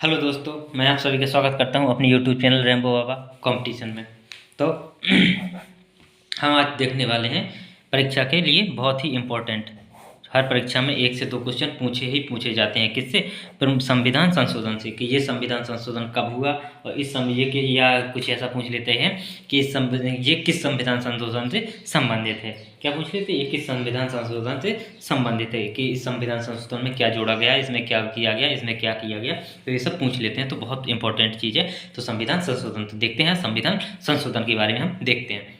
Hello दोस्तों, मैं आप सभी का स्वागत करता हूं अपने यूट्यूब चैनल रेम्बो बाबा कंपटीशन में। तो हम आज देखने वाले हैं परीक्षा के लिए बहुत ही इम्पोर्टेंट। हर परीक्षा में 1 से 2 क्वेश्चन पूछे जाते हैं। किससे? संविधान संशोधन से, कि ये संविधान संशोधन कब हुआ, और इस ये कि या कुछ ऐसा पूछ लेते हैं कि ये किस संविधान संशोधन से संबंधित है। क्या पूछ लेते हैं? ये किस संविधान संशोधन से संबंधित है, कि इस संविधान संशोधन में क्या जोड़ा गया, इसमें क्या किया गया, इसमें क्या किया गया। तो ये सब पूछ लेते हैं, तो बहुत इंपॉर्टेंट चीज़ है। तो संविधान संशोधन, तो देखते हैं संविधान संशोधन के बारे में हम देखते हैं।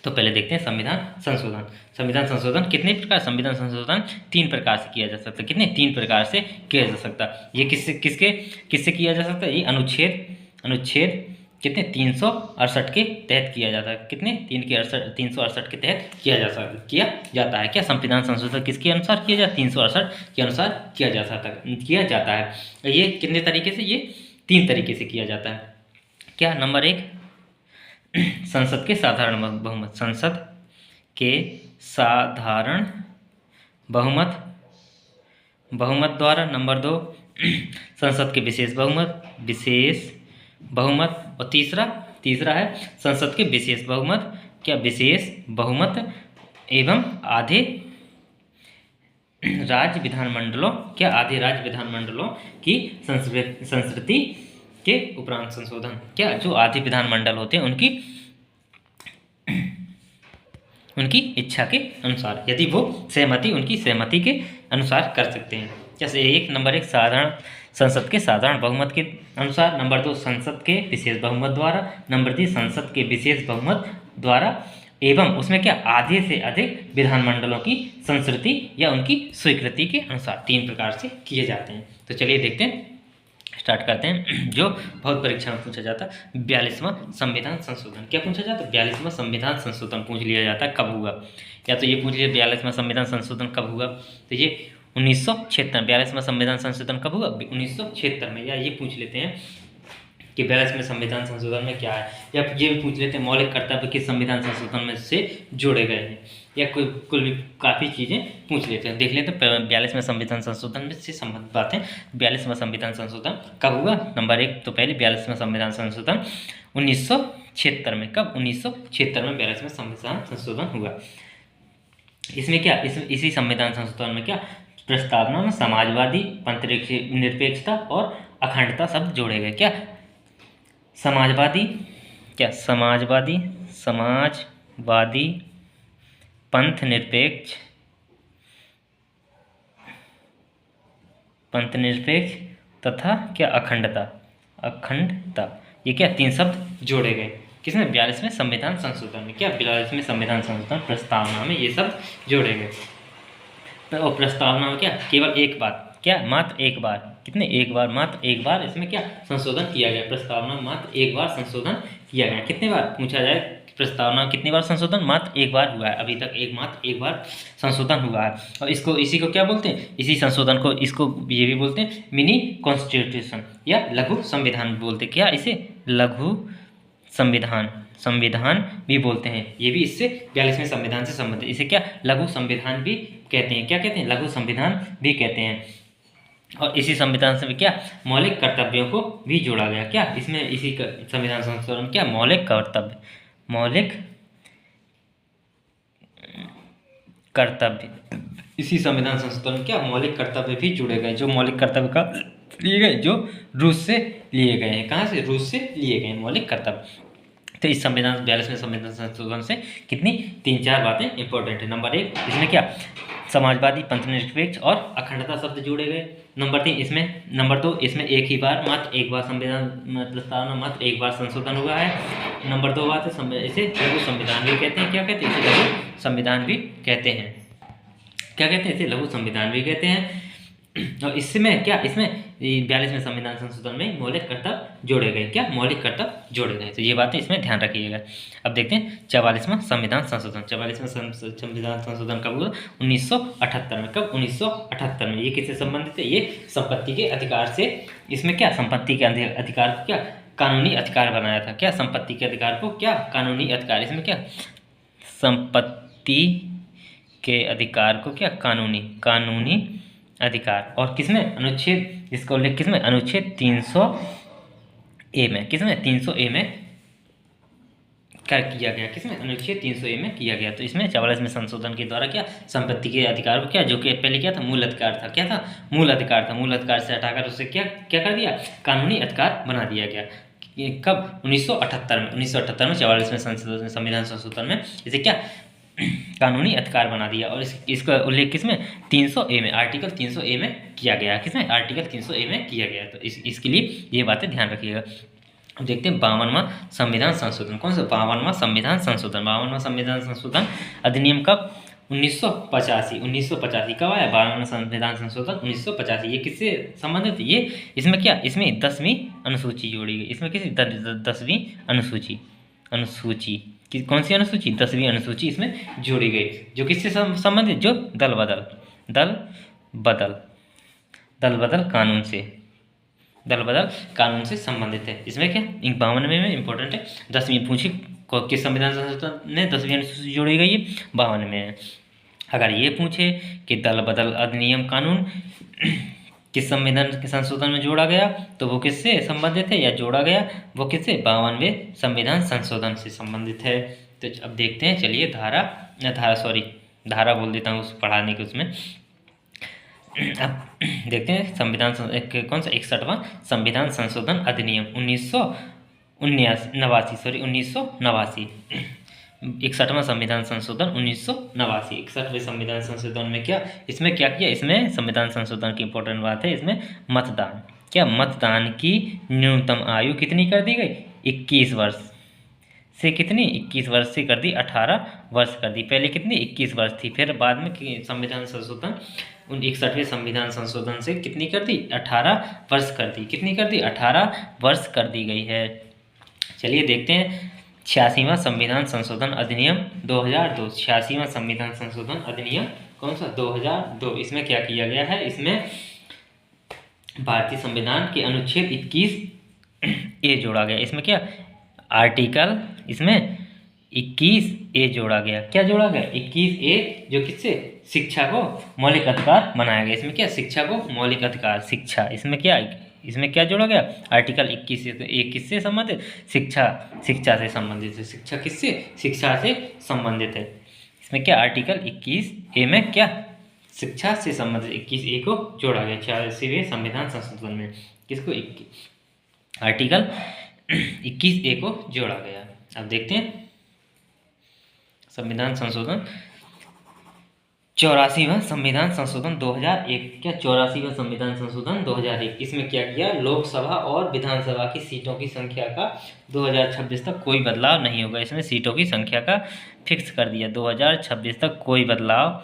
तो पहले देखते हैं संविधान संशोधन। संविधान संशोधन कितने प्रकार? संविधान संशोधन 3 प्रकार से किया जा सकता है। कितने? 3 प्रकार से किया जा सकता है। ये किससे किया जा सकता है? ये अनुच्छेद कितने? 368 के तहत किया जाता है। कितने? 368 के तहत किया जाता है। क्या संविधान संशोधन किसके अनुसार किया जाता है? 368 के अनुसार किया जाता है। ये कितने तरीके से? ये 3 तरीके से किया जाता है। क्या? नंबर 1, संसद के साधारण बहुमत, संसद के साधारण बहुमत द्वारा। नंबर 2, संसद के विशेष बहुमत। और तीसरा है संसद के विशेष बहुमत। क्या? विशेष बहुमत एवं आधे राज्य विधानमंडलों की संस्कृति के उपरांत संशोधन। क्या? जो आधे विधानमंडल होते हैं उनकी इच्छा के अनुसार, यदि वो उनकी सहमति के अनुसार कर सकते हैं। जैसे नंबर 1 संसद के साधारण बहुमत के अनुसार। नंबर 2 संसद के विशेष बहुमत द्वारा। नंबर 3 संसद के विशेष बहुमत द्वारा एवं उसमें क्या? आधे से अधिक विधानमंडलों की संस्कृति या उनकी स्वीकृति के अनुसार। 3 प्रकार से किए जाते हैं। तो चलिए देखते हैं, स्टार्ट करते हैं। जो बहुत परीक्षा में पूछा जाता है, 42वां संविधान संशोधन। क्या पूछा जाता है? 42वां संविधान संशोधन पूछ लिया जाता है, कब हुआ। या तो ये पूछ लिया 42वां संविधान संशोधन कब हुआ, तो ये 1976। 42वां संविधान संशोधन कब हुआ? 1976 में। या ये पूछ लेते हैं कि 42वें संविधान संशोधन में क्या है। या ये भी पूछ लेते हैं मौलिक कर्तव्य किस संविधान संशोधन में से जोड़े गए हैं। या कुल भी काफ़ी चीज़ें पूछ लेते हैं। देख लेते हैं 42वें संविधान संशोधन में से संबंधित बातें। 42वां संविधान संशोधन कब हुआ? नंबर 1 तो पहले 42वां संविधान संशोधन 1976 में। कब? 1976 में 42वां संविधान संशोधन हुआ। इसमें क्या? इसी संविधान संशोधन में क्या? प्रस्तावना में समाजवादी, निरपेक्षता और अखंडता शब्द जोड़े गए। क्या? समाजवादी, पंथ निरपेक्ष तथा क्या? अखंडता। ये क्या? 3 शब्द जोड़े गए। किसमें? 42वें संविधान संशोधन में। क्या? 42वें संविधान संशोधन प्रस्तावना में ये शब्द जोड़े गए। और प्रस्तावना में क्या? केवल एक बार, क्या? मात्र एक बार। कितने? एक बार, मात्र एक बार इसमें क्या? संशोधन किया गया। प्रस्तावना में मात्र एक बार संशोधन किया गया। कितने बार पूछा जाए? प्रस्तावना कितनी बार संशोधन? मात्र एक बार हुआ है। अभी तक मात्र एक बार संशोधन हुआ है। और इसी को क्या बोलते हैं? इसी संशोधन को ये भी बोलते हैं मिनी कॉन्स्टिट्यूशन या लघु संविधान बोलते हैं। क्या? इसे लघु संविधान भी बोलते हैं। ये भी इससे 42वें संविधान से संबंधित। इसे क्या? लघु संविधान भी कहते हैं। क्या कहते हैं? लघु संविधान भी कहते हैं। और इसी संविधान से भी क्या? मौलिक कर्तव्यों को भी जोड़ा गया। क्या? इसमें इसी संविधान संशोधन क्या? मौलिक कर्तव्य, इसी संविधान संशोधन क्या? मौलिक कर्तव्य भी जुड़े गए। जो मौलिक कर्तव्य का लिए गए, जो रूस से लिए गए हैं। कहाँ से? रूस से लिए गए मौलिक कर्तव्य। तो इस 42वें संविधान संशोधन से कितनी 3-4 बातें इंपॉर्टेंट है। नंबर 1 इसमें क्या? समाजवादी, पंथनिरपेक्ष और अखंडता शब्द जोड़े गए। नंबर 2 इसमें मात्र एक बार संविधान प्रस्तावना मात्र एक बार संशोधन हुआ है। नंबर 2 बात है इसे लघु संविधान भी कहते हैं। क्या कहते हैं? इसे लघु संविधान भी कहते हैं। क्या कहते हैं? इसे लघु संविधान भी कहते हैं। और इसमें क्या? इसमें 42वें संविधान संशोधन में मौलिक कर्तव्य जोड़े गए। क्या? मौलिक कर्तव्य जोड़े गए। तो ये बातें इसमें ध्यान रखिएगा। अब देखते हैं 44वां संविधान संशोधन। 44वां संविधान संशोधन कब हुआ? 1978 में। कब? 1978 में। ये किससे संबंधित है? ये संपत्ति के अधिकार से। इसमें क्या? संपत्ति के अधिकार को क्या? कानूनी अधिकार बनाया था। क्या? संपत्ति के अधिकार को क्या? कानूनी अधिकार। इसमें क्या? संपत्ति के अधिकार को क्या? कानूनी अधिकार। और किसमें अनुच्छेद, इसका उल्लेख किसमें, अनुच्छेद 300A में, किसमें 300A में क्या किया गया, किसमें अनुच्छेद 300A में किया गया। तो इसमें 44 में संशोधन के द्वारा क्या संपत्ति के अधिकार को क्या, जो कि पहले क्या था मूल अधिकार था, क्या था मूल अधिकार था, मूल अधिकार से हटाकर उसे क्या क्या कर दिया, कानूनी अधिकार बना दिया गया। कब 1978 में, 1978 में 44 में संविधान संशोधन में इसे क्या कानूनी अधिकार बना दिया। और इसका उल्लेख किसमें 300A में, आर्टिकल 300A में किया गया, किसमें आर्टिकल 300A में किया गया। तो इसके लिए ये बातें ध्यान रखिएगा। अब देखते हैं 52वां संविधान संशोधन, कौन सा 52वां संविधान संशोधन। 52वां संविधान संशोधन अधिनियम कब 1985, 1985 कब आया 52वां संविधान संशोधन 1985। ये किससे संबंधित, ये इसमें क्या, इसमें 10वीं अनुसूची जोड़ी गई, इसमें किसी 10वीं अनुसूची कि कौन सी अनुसूची, 10वीं अनुसूची इसमें जोड़ी गई, जो किससे संबंधित, जो दल बदल कानून से संबंधित है। इसमें क्या 52वें में इंपॉर्टेंट है, 10वीं पूछी किस संविधान संशोधन ने 10वीं अनुसूची जोड़ी गई है 52वें में। अगर ये पूछे कि दल बदल अधिनियम कानून किस संविधान के संशोधन में जोड़ा गया, तो वो किससे संबंधित है, या जोड़ा गया वो किससे 52वें संविधान संशोधन से संबंधित है। तो अब देखते हैं, चलिए धारा बोल देता हूँ उस पढ़ाने के उसमें। अब देखते हैं संविधान कौन सा 61वां संविधान संशोधन अधिनियम 1989 61वां संविधान संशोधन 1989। 61वें संविधान संशोधन में क्या, इसमें क्या किया, इसमें संविधान संशोधन की इंपॉर्टेंट बात है, इसमें मतदान, क्या मतदान की न्यूनतम आयु कितनी कर दी गई, 21 वर्ष से कितनी, 21 वर्ष से कर दी 18 वर्ष कर दी। पहले कितनी 21 वर्ष थी, फिर बाद में संविधान संशोधन 61वें संविधान संशोधन से कितनी कर दी 18 वर्ष कर दी, कितनी कर दी 18 वर्ष कर दी गई है। चलिए देखते हैं 86वां संविधान संशोधन अधिनियम 2002। 86वां संविधान संशोधन अधिनियम कौन सा 2002। इसमें क्या किया गया है, इसमें भारतीय संविधान के अनुच्छेद 21A जोड़ा गया। इसमें क्या आर्टिकल, इसमें 21A जोड़ा गया, क्या जोड़ा गया 21A, जो किससे शिक्षा को मौलिक अधिकार बनाया गया। इसमें क्या शिक्षा को मौलिक अधिकार, शिक्षा, इसमें क्या जोड़ा गया आर्टिकल 21A किससे संबंधित, शिक्षा से संबंधित है। शिक्षा किससे, शिक्षा से संबंधित है। इसमें क्या आर्टिकल 21A में क्या शिक्षा से संबंधित 21A को जोड़ा गया 86वें संविधान संशोधन में, किसको आर्टिकल 21A को जोड़ा गया। अब देखते हैं संविधान संशोधन 84वां संविधान संशोधन 2001। क्या 84वां संविधान संशोधन 2001। इसमें क्या किया, लोकसभा और विधानसभा की सीटों की संख्या का 2026 तक कोई बदलाव नहीं होगा। इसमें सीटों की संख्या का फिक्स कर दिया, 2026 तक कोई बदलाव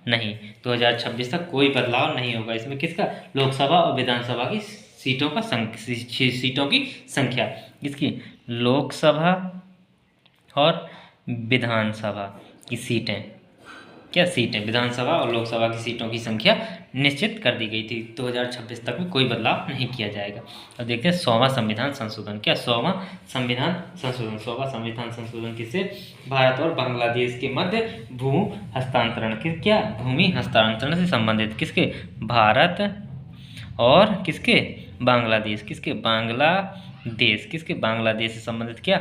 नहीं, 2026 तक कोई बदलाव नहीं होगा। इसमें किसका, लोकसभा और विधानसभा की सीटों की संख्या, इसकी लोकसभा और विधानसभा की सीटें, क्या सीटें विधानसभा और लोकसभा की सीटों की संख्या निश्चित कर दी गई थी। 2026 तक में कोई बदलाव नहीं किया जाएगा। अब देखते हैं 100वां संविधान संशोधन। क्या 100वां संविधान संशोधन किससे, भारत और बांग्लादेश के मध्य भूमि हस्तांतरण से संबंधित, किसके भारत और किसके बांग्लादेश, बांग्लादेश से संबंधित क्या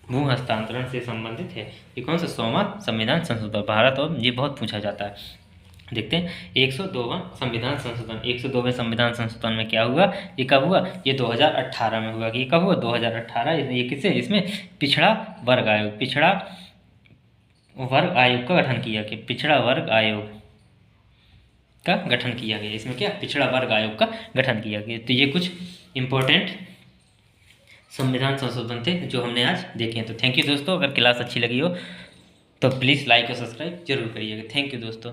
भू हस्तांतरण से संबंधित है। ये कौन सा 100वां संविधान संशोधन, भारत और, ये बहुत पूछा जाता है। देखते हैं 102वां संविधान संशोधन। 102वें संविधान संशोधन में क्या हुआ, ये कब हुआ, ये 2018 में हुआ। ये कब हुआ 2018। ये किससे, इसमें पिछड़ा वर्ग आयोग का गठन किया, कि पिछड़ा वर्ग आयोग का गठन किया गया। इसमें क्या पिछड़ा वर्ग आयोग का गठन किया गया। तो ये कुछ इंपॉर्टेंट संविधान संशोधन थे जो हमने आज देखे हैं। तो थैंक यू दोस्तों, अगर क्लास अच्छी लगी हो तो प्लीज़ लाइक और सब्सक्राइब जरूर करिएगा। थैंक यू दोस्तों।